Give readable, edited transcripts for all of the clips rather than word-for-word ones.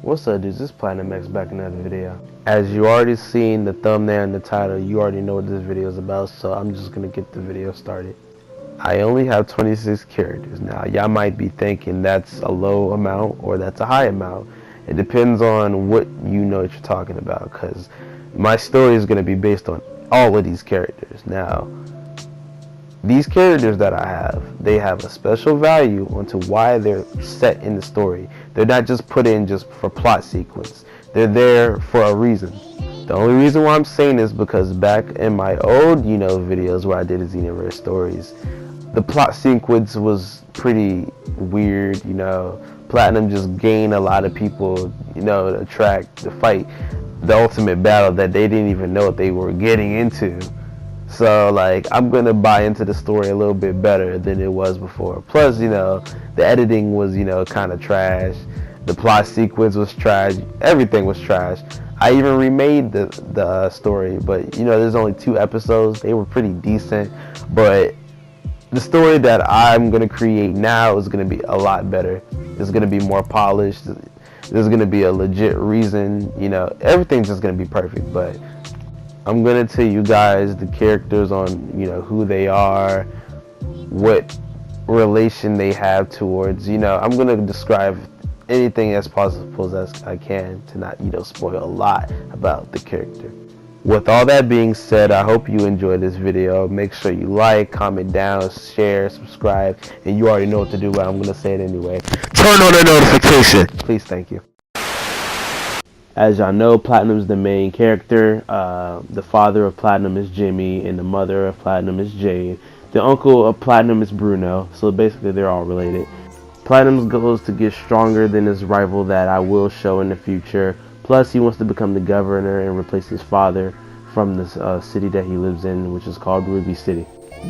What's up, dudes? This is PlatinumX back in another video. As you already seen the thumbnail and the title, you already know what this video is about, so I'm just gonna get the video started. I only have 26 characters. Now, y'all might be thinking that's a low amount or that's a high amount. It depends on what you know that you're talking about, because my story is gonna be based on all of these characters. Now, these characters that I have, they have a special value onto why they're set in the story. They're not just put in just for plot sequence. They're there for a reason. The only reason why I'm saying this because back in my old, videos where I did Xenoverse stories, the plot sequence was pretty weird, Platinum just gained a lot of people, to fight the ultimate battle that they didn't even know what they were getting into. So, I'm going to buy into the story a little bit better than it was before. Plus, the editing was, kind of trash. The plot sequence was trash. Everything was trash. I even remade the story, but, there's only 2 episodes. They were pretty decent. But the story that I'm going to create now is going to be a lot better. It's going to be more polished. There's going to be a legit reason. Everything's just going to be perfect, but I'm going to tell you guys the characters on, who they are, what relation they have towards, I'm going to describe anything as possible as I can to not, spoil a lot about the character. With all that being said, I hope you enjoyed this video. Make sure you like, comment down, share, subscribe, and you already know what to do, but I'm going to say it anyway. Turn on the notification. Please, thank you. As y'all know, Platinum's the main character. The father of Platinum is Jimmy, and the mother of Platinum is Jade. The uncle of Platinum is Bruno, so basically they're all related. Platinum's goal is to get stronger than his rival that I will show in the future. Plus, he wants to become the governor and replace his father from the city that he lives in, which is called Ruby City.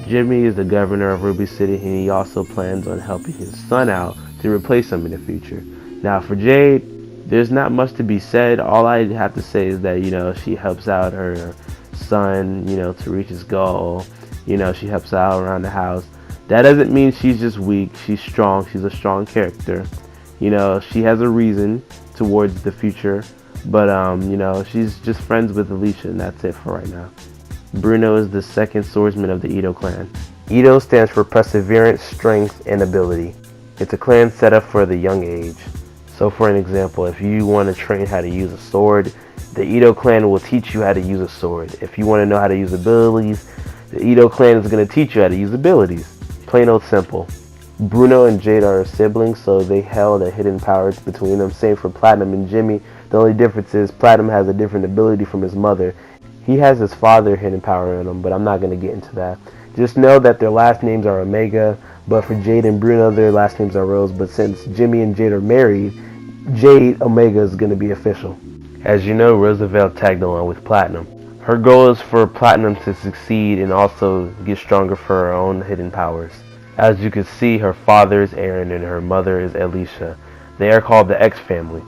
Jimmy is the governor of Ruby City, and he also plans on helping his son out to replace him in the future. Now, for Jade, there's not much to be said. All I have to say is that, she helps out her son, to reach his goal. She helps out around the house. That doesn't mean she's just weak. She's strong. She's a strong character. She has a reason towards the future. But, she's just friends with Alicia, and that's it for right now. Bruno is the second swordsman of the Edo clan. Edo stands for perseverance, strength, and ability. It's a clan set up for the young age. So for an example, if you want to train how to use a sword, the Edo clan will teach you how to use a sword. If you want to know how to use abilities, the Edo clan is going to teach you how to use abilities. Plain old simple. Bruno and Jade are siblings, so they held a hidden power between them. Same for Platinum and Jimmy. The only difference is Platinum has a different ability from his mother. He has his father hidden power in him, but I'm not going to get into that. Just know that their last names are Omega, but for Jade and Bruno, their last names are Rose. But since Jimmy and Jade are married, Jade Omega is going to be official. As you know, Roosevelt tagged along with Platinum. Her goal is for Platinum to succeed and also get stronger for her own hidden powers. As you can see, her father is Aaron and her mother is Alicia. They are called the X family.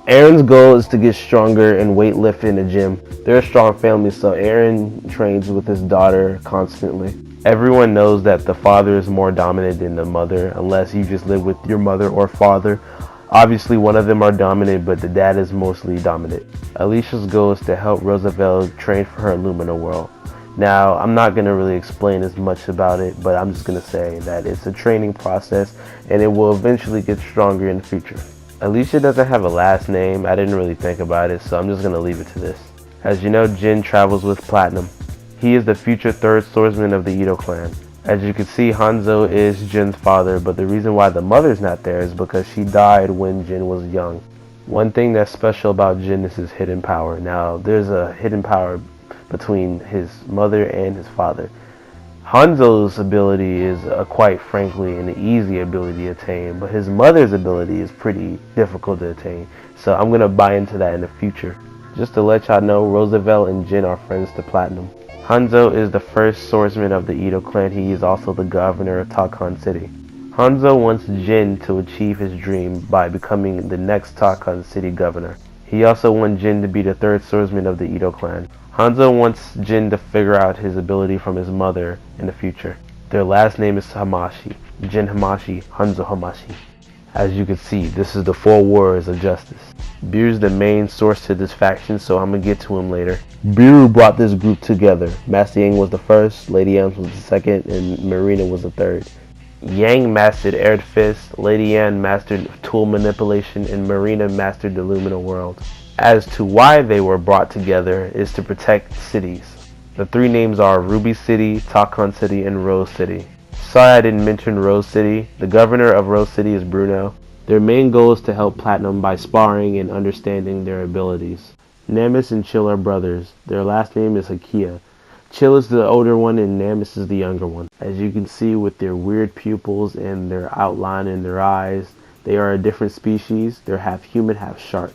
Aaron's goal is to get stronger and weightlifting in the gym. They're a strong family, so Aaron trains with his daughter constantly. Everyone knows that the father is more dominant than the mother, unless you just live with your mother or father. Obviously, one of them are dominant, but the dad is mostly dominant. Alicia's goal is to help Roosevelt train for her Lumina world. Now, I'm not going to really explain as much about it, but I'm just going to say that it's a training process, and it will eventually get stronger in the future. Alicia doesn't have a last name. I didn't really think about it, so I'm just going to leave it to this. As you know, Jin travels with Platinum. He is the future third swordsman of the Edo clan. As you can see, Hanzo is Jin's father, but the reason why the mother's not there is because she died when Jin was young. One thing that's special about Jin is his hidden power. Now, there's a hidden power between his mother and his father. Hanzo's ability is quite frankly an easy ability to attain, but his mother's ability is pretty difficult to attain. So I'm going to buy into that in the future. Just to let y'all know, Roosevelt and Jin are friends to Platinum. Hanzo is the first swordsman of the Edo clan. He is also the governor of Takhan City. Hanzo wants Jin to achieve his dream by becoming the next Takhan City governor. He also wants Jin to be the third swordsman of the Edo clan. Hanzo wants Jin to figure out his ability from his mother in the future. Their last name is Hamashi. Jin Hamashi, Hanzo Hamashi. As you can see, this is the four warriors of justice. Beer's the main source to this faction, so I'm gonna get to him later. Beer brought this group together. Master Yang was the first, Lady Yang was the second, and Marina was the third. Yang mastered Air Fist, Lady Yang mastered tool manipulation, and Marina mastered the Luminal world. As to why they were brought together is to protect cities. The three names are Ruby City, Takon City, and Rose City. Sorry I didn't mention Rose City. The governor of Rose City is Bruno. Their main goal is to help Platinum by sparring and understanding their abilities. Namus and Chill are brothers. Their last name is Hakia. Chill is the older one and Namus is the younger one. As you can see with their weird pupils and their outline in their eyes, they are a different species. They're half human, half shark.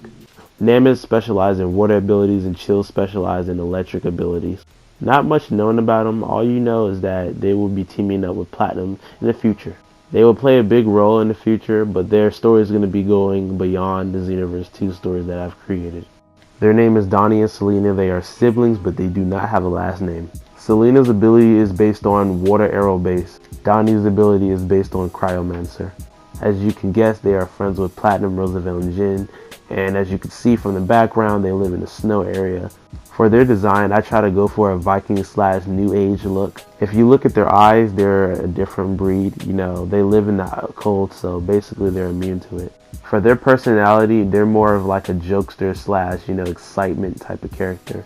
Namus specializes in water abilities and Chill specializes in electric abilities. Not much known about them. All you know is that they will be teaming up with Platinum in the future. They will play a big role in the future, but their story is going to be going beyond the Xenoverse 2 stories that I've created. Their name is Donnie and Selena. They are siblings, but they do not have a last name. Selena's ability is based on water arrow base. Donnie's ability is based on cryomancer. As you can guess, they are friends with Platinum, Roosevelt, and Jin. And as you can see from the background, they live in a snow area. For their design, I try to go for a Viking/New Age look. If you look at their eyes, they're a different breed. You know, they live in the cold, so basically they're immune to it. For their personality, they're more of like a jokester / excitement type of character.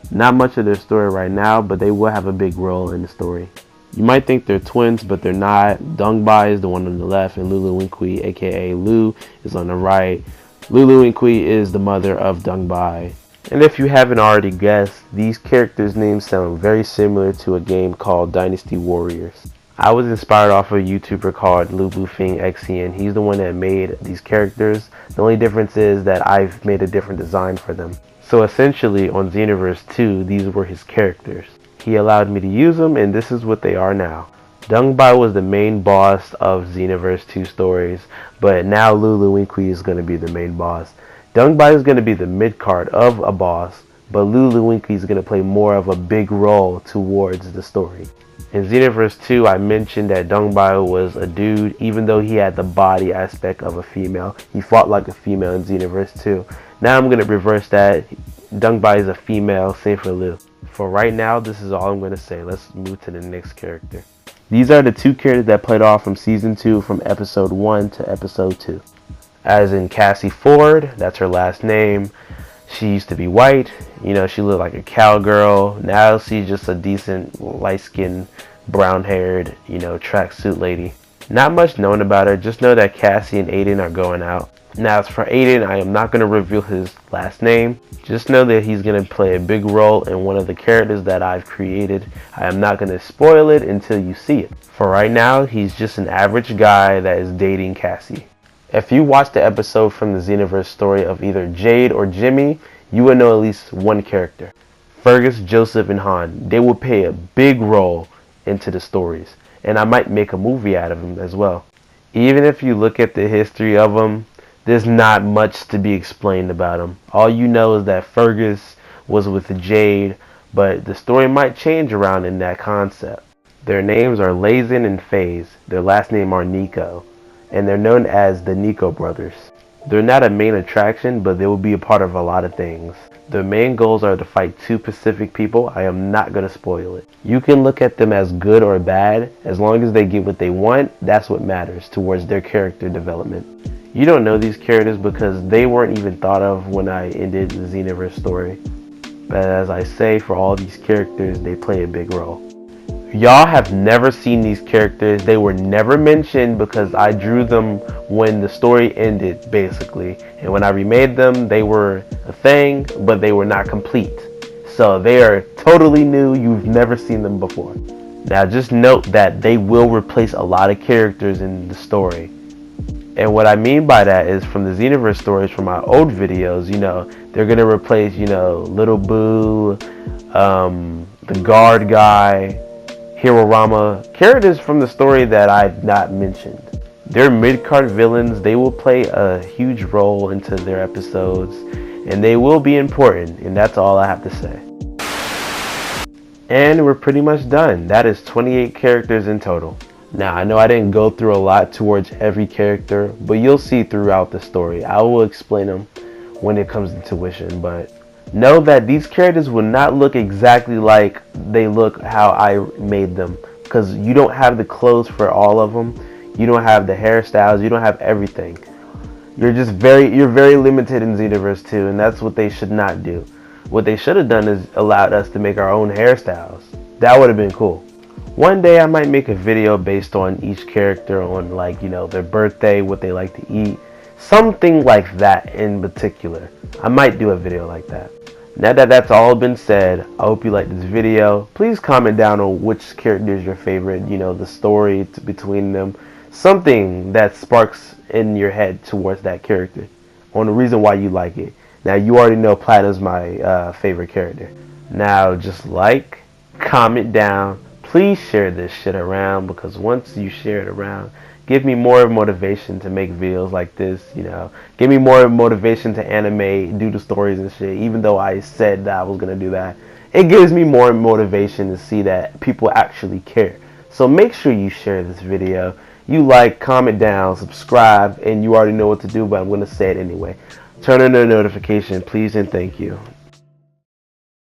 Not much of their story right now, but they will have a big role in the story. You might think they're twins, but they're not. Dongbai is the one on the left, and Lulu Winkui, aka Lu, is on the right. Lulu Winkui is the mother of Dongbai. And if you haven't already guessed, these characters' names sound very similar to a game called Dynasty Warriors. I was inspired off of a YouTuber called Lu Bufing XCN. He's the one that made these characters. The only difference is that I've made a different design for them. So essentially on Xenoverse 2, these were his characters. He allowed me to use them, and this is what they are now. Dongbai was the main boss of Xenoverse 2 stories, but now Lulu Winkui is going to be the main boss. Dongbai is going to be the mid-card of a boss, but Lulu Winkui is going to play more of a big role towards the story. In Xenoverse 2, I mentioned that Dongbai was a dude, even though he had the body aspect of a female. He fought like a female in Xenoverse 2. Now I'm going to reverse that. Dongbai is a female, same for Lu. For right now, this is all I'm going to say. Let's move to the next character. These are the two characters that played off from Season 2 from Episode 1 to Episode 2. As in Cassie Ford, that's her last name. She used to be white, she looked like a cowgirl. Now she's just a decent, light-skinned, brown-haired, tracksuit lady. Not much known about her, just know that Cassie and Aiden are going out. Now as for Aiden, I am not going to reveal his last name. Just know that he's going to play a big role in one of the characters that I've created. I am not going to spoil it until you see it. For right now, he's just an average guy that is dating Cassie. If you watch the episode from the Xenoverse story of either Jade or Jimmy, you will know at least one character. Fergus, Joseph, and Han. They will play a big role into the stories, and I might make a movie out of them as well. Even if you look at the history of them, there's not much to be explained about them. All you know is that Fergus was with Jade, but the story might change around in that concept. Their names are Lazen and FaZe. Their last name are Nico, and they're known as the Nico brothers. They're not a main attraction, but they will be a part of a lot of things. Their main goals are to fight two Pacific people. I am not going to spoil it. You can look at them as good or bad. As long as they get what they want, that's what matters towards their character development. You don't know these characters because they weren't even thought of when I ended the Xenoverse story. But as I say, for all these characters, they play a big role. Y'all have never seen these characters. They were never mentioned because I drew them when the story ended, basically. And when I remade them, they were a thing, but they were not complete. So they are totally new. You've never seen them before. Now just note that they will replace a lot of characters in the story. And what I mean by that is from the Xenoverse stories from my old videos, they're going to replace, Little Boo, the guard guy, Hirorama, characters from the story that I've not mentioned. They're mid-card villains. They will play a huge role into their episodes, and they will be important, and that's all I have to say. And we're pretty much done. That is 28 characters in total. Now, I know I didn't go through a lot towards every character, but you'll see throughout the story. I will explain them when it comes to tuition, but know that these characters will not look exactly like they look how I made them, because you don't have the clothes for all of them, you don't have the hairstyles, you don't have everything. You're very limited in Xenoverse 2, and that's what they should not do. What they should have done is allowed us to make our own hairstyles. That would have been cool. One day I might make a video based on each character, on like, you know, their birthday, what they like to eat, something like that in particular. I might do a video like that. Now that that's all been said, I hope you like this video. Please comment down on which character is your favorite, you know, the story between them, something that sparks in your head towards that character, on the reason why you like it. Now you already know Platinum's my favorite character. Now just like, comment down, please share this shit around, because once you share it around, give me more motivation to make videos like this, you know. Give me more motivation to animate, do the stories and shit, even though I said that I was going to do that. It gives me more motivation to see that people actually care. So make sure you share this video. You like, comment down, subscribe, and you already know what to do, but I'm going to say it anyway. Turn on the notification, please and thank you.